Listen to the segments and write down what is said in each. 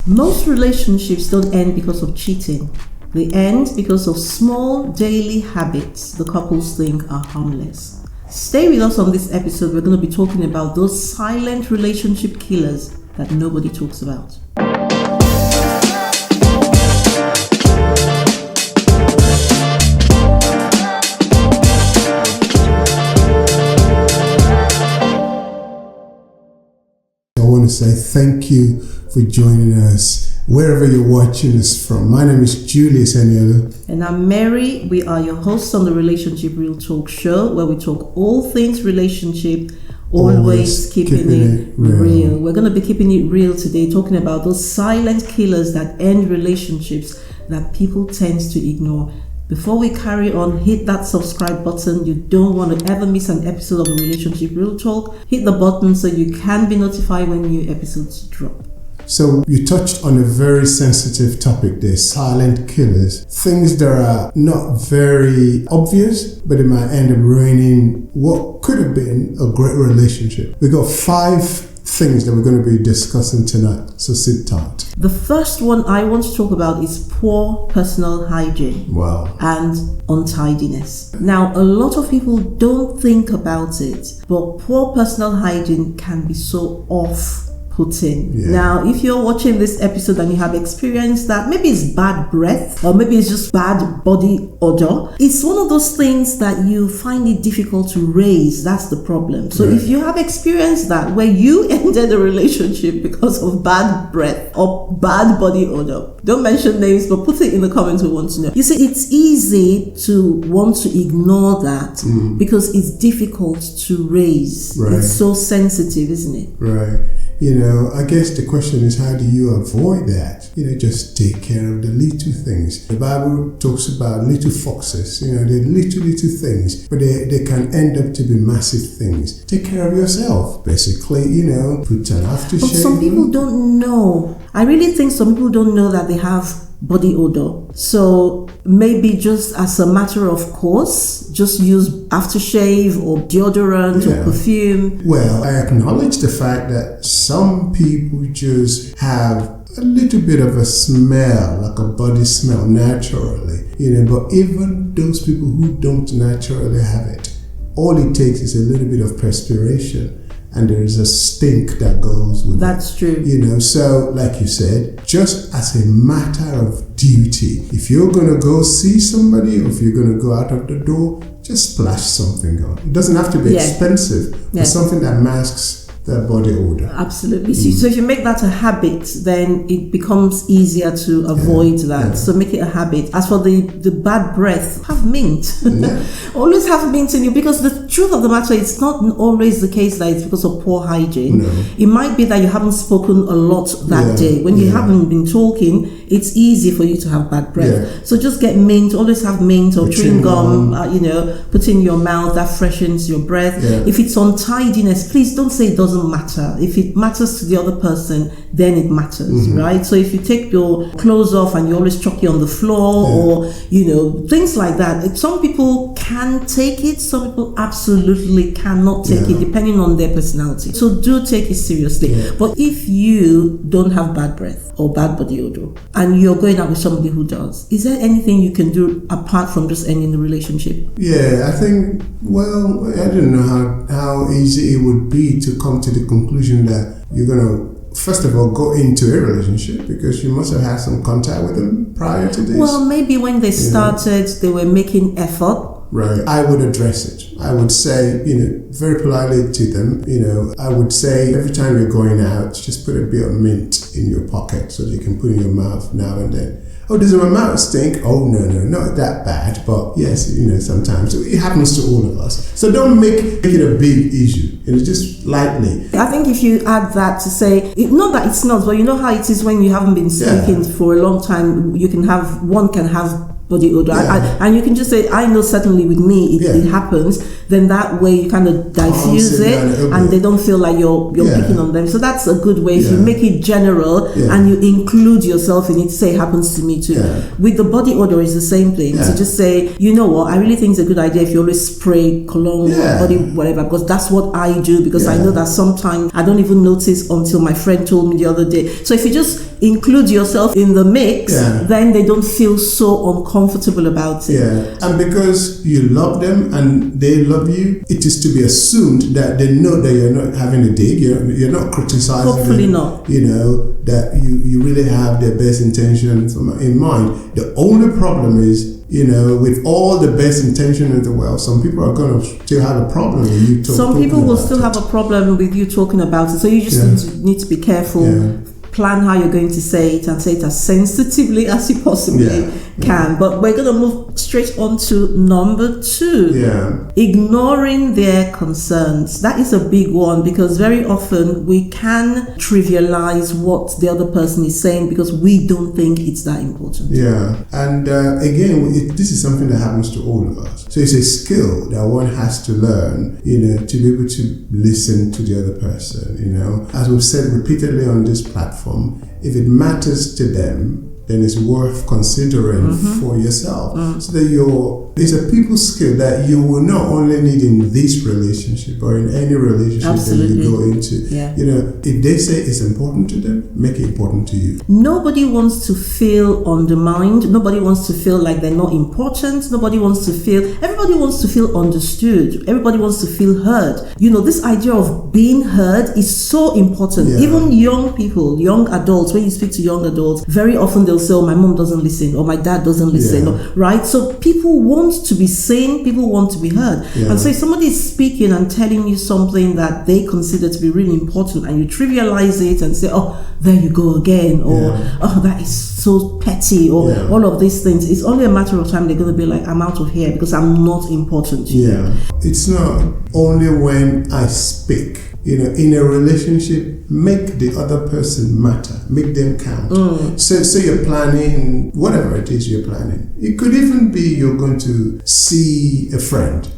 Most relationships don't end because of cheating. They end because of small daily habits the couples think are harmless. Stay with us on this episode. We're going to be talking about those silent relationship killers that nobody talks about. I want to say thank you for joining us wherever you're watching us from. My name is Julius Eniolu. And I'm Mary. We are your hosts on the Relationship Real Talk show, where we talk all things relationship, always keeping it real. We're going to be keeping it real today, talking about those silent killers that end relationships that people tend to ignore. Before we carry on, hit that subscribe button. You don't want to ever miss an episode of the Relationship Real Talk. Hit the button so you can be notified when new episodes drop. So you touched on a very sensitive topic there, silent killers. Things that are not very obvious, but it might end up ruining what could have been a great relationship. We got 5 things that we're going to be discussing tonight, so sit tight. The first one I want to talk about is poor personal hygiene. Wow. And untidiness. Now, a lot of people don't think about it, but poor personal hygiene can be so off-putting. Yeah. Now, if you're watching this episode and you have experienced that, maybe it's bad breath or maybe it's just bad body odor, it's one of those things that you find it difficult to raise. That's the problem. So if you have experienced that, where you ended a relationship because of bad breath or bad body odor, don't mention names, but put it in the comments. We want to know. You see, it's easy to want to ignore that because it's difficult to raise. Right. It's so sensitive, isn't it? Right. You know, I guess the question is, how do you avoid that? You know, just take care of the little things. The Bible talks about little foxes, you know, they're little things, but they can end up to be massive things. Take care of yourself, basically, you know, put an aftershave. But some people don't know. I really think some people don't know that they have body odor. So maybe just as a matter of course, just use aftershave or deodorant or perfume. Well, I acknowledge the fact that some people just have a little bit of a smell, like a body smell naturally, you know, but even those people who don't naturally have it, all it takes is a little bit of perspiration and there is a stink that goes with it. That's true. You know, so like you said, just as a matter of duty, if you're going to go see somebody or if you're going to go out of the door, just splash something on. It doesn't have to be expensive, but something that masks their body odor. Absolutely. So if you make that a habit, then it becomes easier to avoid that. So make it a habit. As for the bad breath, have mint. Always have mint in you, because the truth of the matter, it's not always the case that it's because of poor hygiene. No. It might be that you haven't spoken a lot that day. When you haven't been talking, it's easy for you to have bad breath. So just get mint. Always have mint or chewing gum, you know, put in your mouth. That freshens your breath. If it's untidiness, please don't say it doesn't matter. If it matters to the other person, then it matters, right? So if you take your clothes off and you're always chalky on the floor or, you know, things like that. Some people can take it. Some people absolutely cannot take it, depending on their personality. So do take it seriously. But if you don't have bad breath or bad body odor and you're going out with somebody who does, is there anything you can do apart from just ending the relationship? Yeah, I think, well, I don't know how easy it would be to come to the conclusion that you're going to, first of all, go into a relationship, because you must have had some contact with them prior to this. Well, maybe when they started, they were making effort. Right. I would address it. I would say, you know, very politely to them, you know, I would say every time you're going out, just put a bit of mint in your pocket so that you can put in your mouth now and then. Oh, does my mouth stink? Oh, no, not that bad. But yes, you know, sometimes it happens to all of us. So don't make it a big issue. You know, just lightly. I think if you add that to say, not that it's not, but you know how it is when you haven't been speaking for a long time, one can have body odor. And you can just say, I know certainly with me it happens. Then that way you kind of diffuse it, and they don't feel like you're picking on them. So that's a good way. If you make it general and you include yourself in it, say it happens to me too. With the body odor, it's the same thing. So just say, you know what, I really think it's a good idea if you always spray cologne, body, whatever, because that's what I do, because I know that sometimes I don't even notice until my friend told me the other day. So if you just include yourself in the mix, then they don't feel so uncomfortable about it. And because you love them and they love you, it is to be assumed that they know that you're not having a dig, you're not criticizing Hopefully them, not. you know, that you really have their best intentions in mind. The only problem is, you know, with all the best intention in the world, some people are going to still have a problem with you talking. Some people will still have a problem with you talking about it. So you just need to be careful. Plan how you're going to say it, and say it as sensitively as you possibly can. But we're going to move straight on to number 2. Ignoring their concerns. That is a big one, because very often we can trivialize what the other person is saying because we don't think it's that important. And again, this is something that happens to all of us. So it's a skill that one has to learn, you know, to be able to listen to the other person, you know. As we've said repeatedly on this platform, if it matters to them, then it's worth considering for yourself. So that it's a people skill that you will not only need in this relationship or in any relationship that you go into. You know, if they say it's important to them, make it important to you. Nobody wants to feel undermined. Nobody wants to feel like they're not important. Everybody wants to feel understood. Everybody wants to feel heard. You know, this idea of being heard is so important. Even young people, young adults, when you speak to young adults, very often they'll say, oh, my mom doesn't listen, or my dad doesn't listen, right? So people want to be seen, people want to be heard. And so if somebody is speaking and telling you something that they consider to be really important, and you trivialize it and say, oh, there you go again, or oh, that is so petty, or all of these things, it's only a matter of time they're going to be like, I'm out of here because I'm not important to you. It's not only when I speak. You know, in a relationship, make the other person matter, make them count. So you're planning whatever it is you're planning. It could even be you're going to see a friend,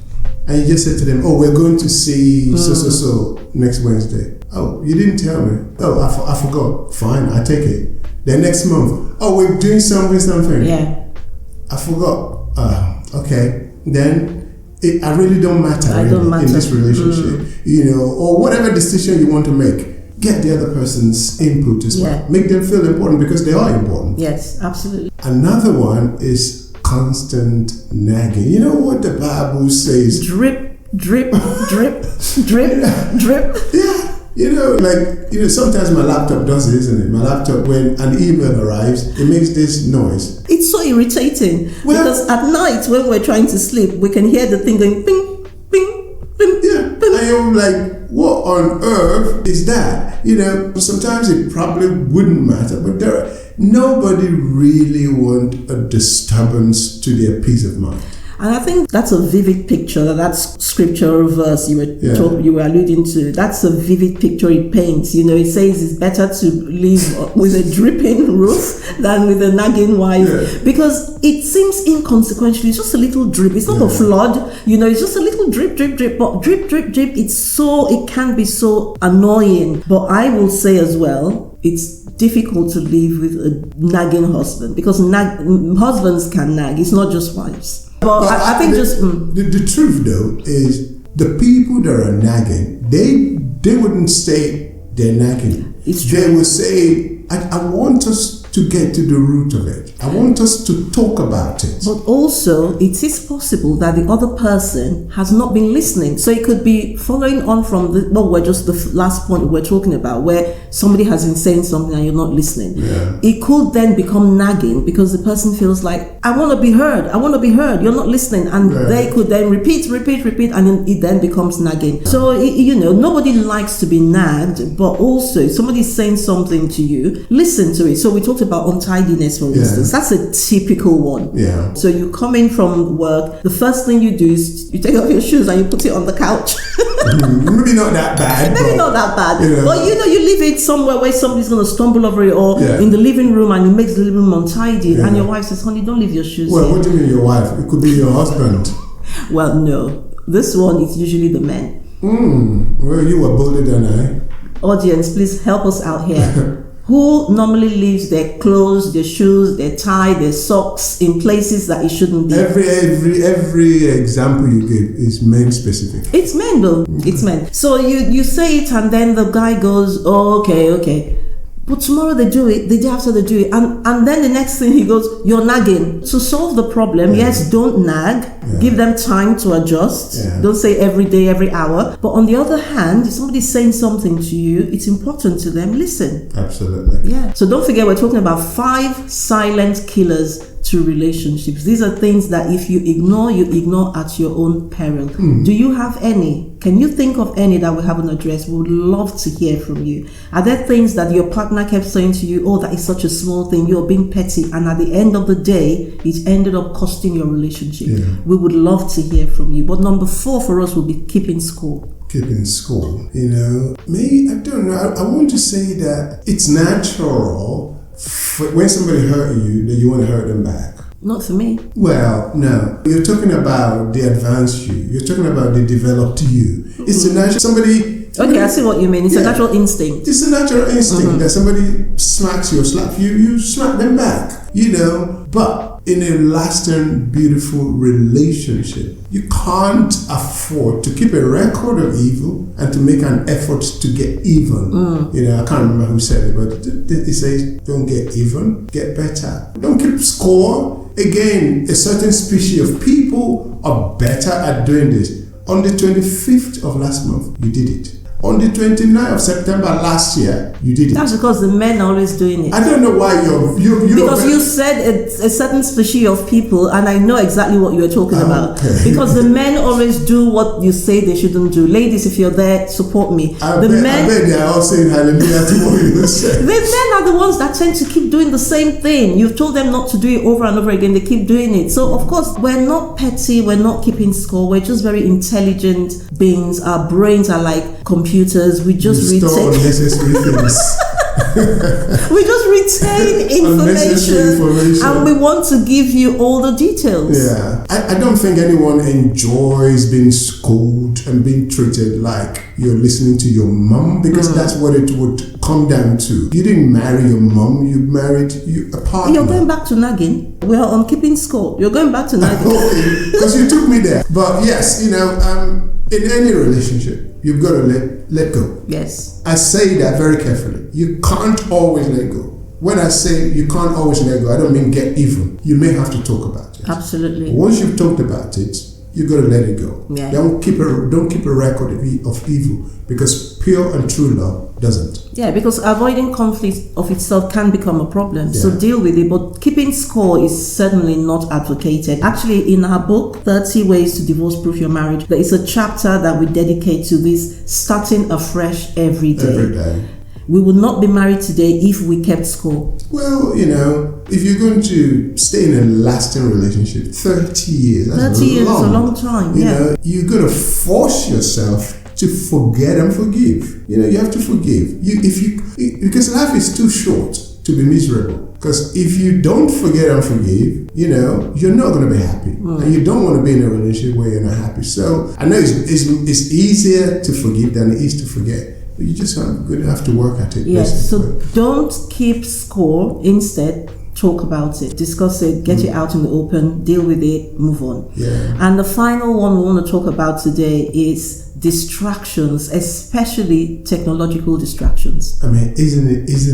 and you just say to them, oh, we're going to see so next Wednesday. Oh, you didn't tell me. Oh, I forgot. Fine, I take it. Then next month, oh, we're doing something. I forgot. Okay. Then I really don't matter in this relationship, you know, or whatever decision you want to make. Get the other person's input as well. Make them feel important because they are important. Yes, absolutely. Another one is constant nagging. You know what the Bible says? Drip, drip, drip, drip, drip. You know, sometimes my laptop does it, isn't it? My laptop, when an email arrives, it makes this noise. It's so irritating because at night when we're trying to sleep, we can hear the thing going ping, ping, ping, ping. And you're like, what on earth is that? You know, sometimes it probably wouldn't matter, but nobody really wants a disturbance to their peace of mind. And I think that's a vivid picture. That's scripture verse you were alluding to. That's a vivid picture it paints. You know, it says it's better to live with a dripping roof than with a nagging wife, because it seems inconsequential. It's just a little drip. It's not a flood. You know, it's just a little drip, drip, drip. But drip, drip, drip. It can be so annoying. But I will say as well, it's difficult to live with a nagging husband, because husbands can nag. It's not just wives. But I think the truth though is the people that are nagging, they wouldn't say they're nagging. They would say, I want us to get to the root of it. I want us to talk about it. But also, it is possible that the other person has not been listening. So it could be following on from the last point we're talking about, where somebody has been saying something and you're not listening. It could then become nagging because the person feels like, I want to be heard. I want to be heard. You're not listening. And they could then repeat, and it then becomes nagging. So, nobody likes to be nagged, but also somebody's saying something to you, listen to it. So we talked about untidiness, for instance. That's a typical one. So you come in from work, the first thing you do is you take off your shoes and you put it on the couch. Maybe not that bad. Maybe not that bad. You know. But you live in somewhere where somebody's going to stumble over it, or in the living room and it makes the living room untidy, and your wife says, honey, don't leave your shoes Well, here. what do you mean your wife? It could be your husband. Well, no. This one is usually the men. Well, you were bolder than I. Audience, please help us out here. Who normally leaves their clothes, their shoes, their tie, their socks in places that it shouldn't be? Every example you give is men specific. It's men though. It's men. So you say it and then the guy goes, oh, okay. But tomorrow they do it, the day after they do it, and then the next thing he goes, you're nagging. To solve the problem, yes, don't nag. Give them time to adjust. Don't say every day, every hour. But on the other hand, if somebody's saying something to you, it's important to them. Listen. Absolutely. Yeah. So don't forget, we're talking about 5 silent killers to relationships. These are things that if you ignore at your own peril. Do you have any? Can you think of any that we haven't addressed? We would love to hear from you. Are there things that your partner kept saying to you, oh, that is such a small thing, you're being petty, and at the end of the day, it ended up costing your relationship? We would love to hear from you. But number 4 for us will be keeping score. Keeping score. Me, I don't know. I want to say that it's natural when somebody hurt you, that you want to hurt them back. Not for me. Well, no. You're talking about the advanced you. You're talking about the developed you. It's a natural... Somebody, I see what you mean. It's a natural instinct. It's a natural instinct that somebody smacks you or slaps you, you smack them back. But in a lasting, beautiful relationship, you can't afford to keep a record of evil and to make an effort to get even. I can't remember who said it, but it says, don't get even, get better. Don't keep score. Again, a certain species of people are better at doing this. On the 25th of last month, you did it. On the 29th of September last year, you did it. That's because the men are always doing it. I don't know why you're because you said a certain species of people, and I know exactly what you were talking about. Because the men always do what you say they shouldn't do. Ladies, if you're there, support me. I bet they are all saying hallelujah to what you said. The men are the ones that tend to keep doing the same thing. You've told them not to do it over and over again. They keep doing it. So, of course, we're not petty. We're not keeping score. We're just very intelligent beings. Our brains are like computers. We just store unnecessary things. We just retain information and we want to give you all the details. I don't think anyone enjoys being scolded and being treated like you're listening to your mom, because that's what it would come down to. You didn't marry your mom, you married a partner. You're going back to nagging. We're on keeping score. You're going back to nagging. Because you took me there. But yes, in any relationship, you've got to let go. Yes. I say that very carefully. You can't always let go. When I say you can't always let go, I don't mean get even. You may have to talk about it. Absolutely. But once you've talked about it, you've got to let it go. Yeah. Don't keep a record of evil, because pure and true love doesn't. Yeah, because avoiding conflict of itself can become a problem. So deal with it. But keeping score is certainly not advocated. Actually, in our book, 30 Ways to Divorce-Proof Your Marriage, there is a chapter that we dedicate to this, starting afresh every day. Every day. We would not be married today if we kept score. Well, if you're going to stay in a lasting relationship, 30 years, that's 30 years is a long time. You're going to force yourself to forget and forgive. You have to forgive. Because life is too short to be miserable. Because if you don't forget and forgive, you're not going to be happy. And you don't want to be in a relationship where you're not happy. So I know it's easier to forgive than it is to forget. But you just going to have to work at it. Yes, so don't keep score. Instead, talk about it, discuss it, get it out in the open, deal with it, move on. And the final one we want to talk about today is distractions, especially technological distractions. I mean, isn't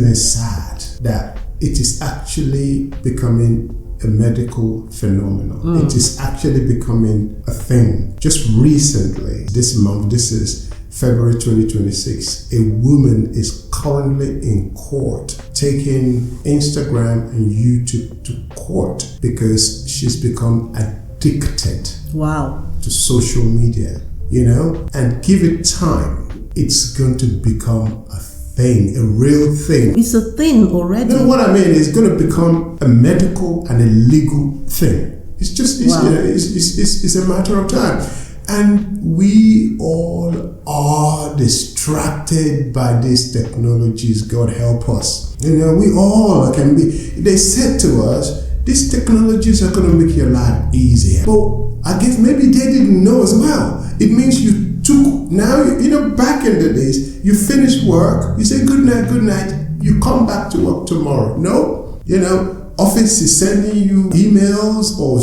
it sad that it is actually becoming a medical phenomenon? It is actually becoming a thing. Just recently, this month, this is February 2026, a woman is currently in court taking Instagram and YouTube to court because she's become addicted to social media, and give it time, it's going to become a thing, a real thing. It's a thing already. No, what I mean is going to become a medical and a legal thing. It's just, it's a matter of time. And we all are distracted by these technologies. God help us. We all can be. They said to us, these technologies are going to make your life easier. But I guess maybe they didn't know as well. It means you took, now, back in the days, you finish work, you say good night, you come back to work tomorrow. No, office is sending you emails or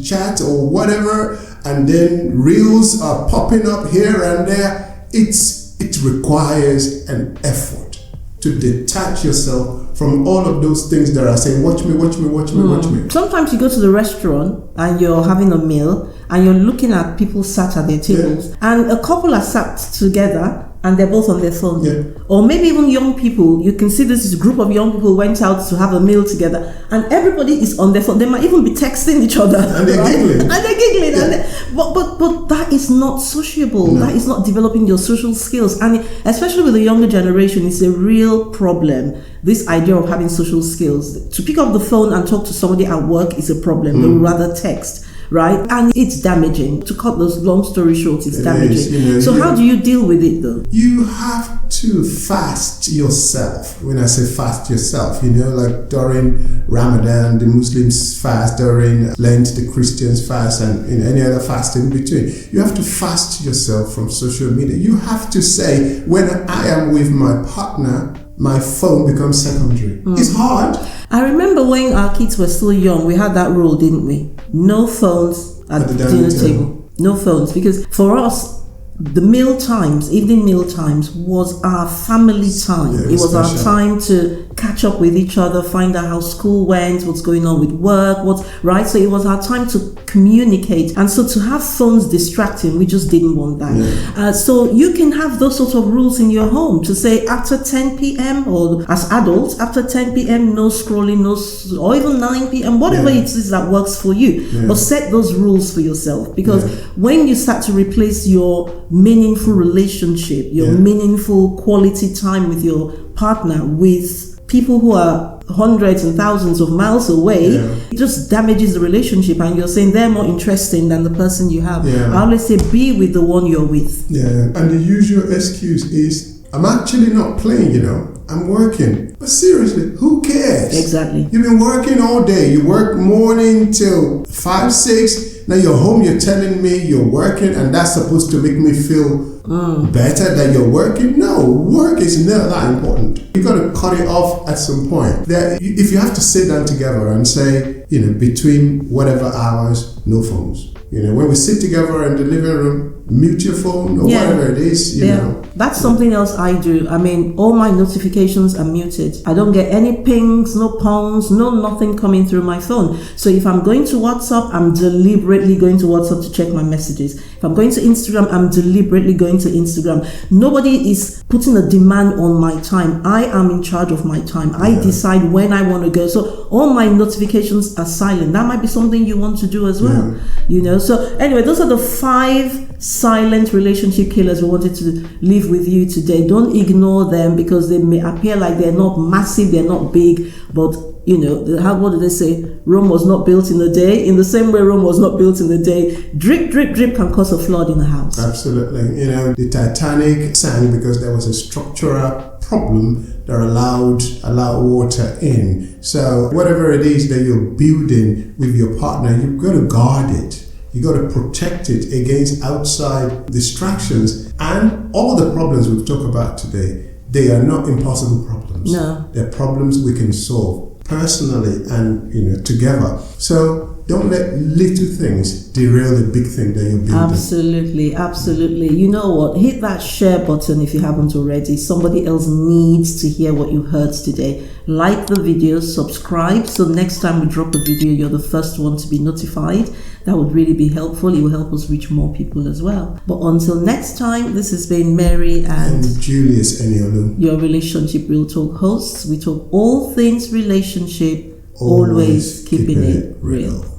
chat or whatever, and then reels are popping up here and there. It requires an effort to detach yourself from all of those things that are saying, watch me. Sometimes you go to the restaurant and you're having a meal and you're looking at people sat at their tables, and a couple are sat together and they're both on their phone. Yeah. Or maybe even young people, you can see this is a group of young people went out to have a meal together and everybody is on their phone. They might even be texting each other. And they're giggling. Yeah. But that is not sociable. No. That is not developing your social skills. And especially with the younger generation, it's a real problem. This idea of having social skills. To pick up the phone and talk to somebody at work is a problem. They would rather text. Right? And it's damaging. To cut those long story short, it's damaging. So how do you deal with it though? You have to fast yourself. When I say fast yourself, like during Ramadan, the Muslims fast, during Lent, the Christians fast, and any other fast in between. You have to fast yourself from social media. You have to say, when I am with my partner, my phone becomes secondary. It's hard. I remember when our kids were still young, we had that rule, didn't we? No phones at the dinner table. No phones. Because for us, the evening meal times was our family time. Yeah, it was our time to catch up with each other, find out how school went, what's going on with work, right? So it was our time to communicate. And so to have phones distracting, we just didn't want that. Yeah. So you can have those sorts of rules in your home to say after 10 p.m. or as adults, after 10 p.m. no scrolling, or even 9 p.m., whatever it is that works for you. Yeah. But set those rules for yourself, because when you start to replace your meaningful relationship, your meaningful quality time with your partner with people who are hundreds and thousands of miles away, it just damages the relationship, and you're saying they're more interesting than the person you have. I always say be with the one you're with. And the usual excuse is, I'm actually not playing, I'm working. But seriously, who cares? Exactly. You've been working all day. You work morning till 5, 6. Now you're home, you're telling me you're working, and that's supposed to make me feel better that you're working? No, work is not that important. You got to cut it off at some point. If you have to sit down together and say, between whatever hours, no phones. When we sit together in the living room, mute your phone or whatever it is, you know. That's something else I do. I mean, all my notifications are muted. I don't get any pings, no pongs, nothing coming through my phone. So if I'm going to WhatsApp, I'm deliberately going to WhatsApp to check my messages. If I'm going to Instagram, I'm deliberately going to Instagram. Nobody is putting a demand on my time. I am in charge of my time. I decide when I want to go. So all my notifications are silent. That might be something you want to do as well. So anyway, those are the 5 silent relationship killers we wanted to leave with you today. Don't ignore them, because they may appear like they're not massive, they're not big, but what do they say? Rome was not built in a day. In the same way Rome was not built in a day. Drip can cause a flood in a house. Absolutely. The Titanic sank because there was a structural problem that allowed water in. So whatever it is that you're building with your partner, you've got to guard it. You got to protect it against outside distractions. And all the problems we've talked about today, they are not impossible problems. No. They're problems we can solve personally and together. So don't let little things derail the big thing that you're building. Absolutely. You know what? Hit that share button if you haven't already. Somebody else needs to hear what you heard today. Like the video, subscribe, so next time we drop a video, you're the first one to be notified. That would really be helpful. It will help us reach more people as well. But until next time, this has been Mary and Julius Eniolu, your Relationship Real Talk hosts. We talk all things relationship, always keeping it real.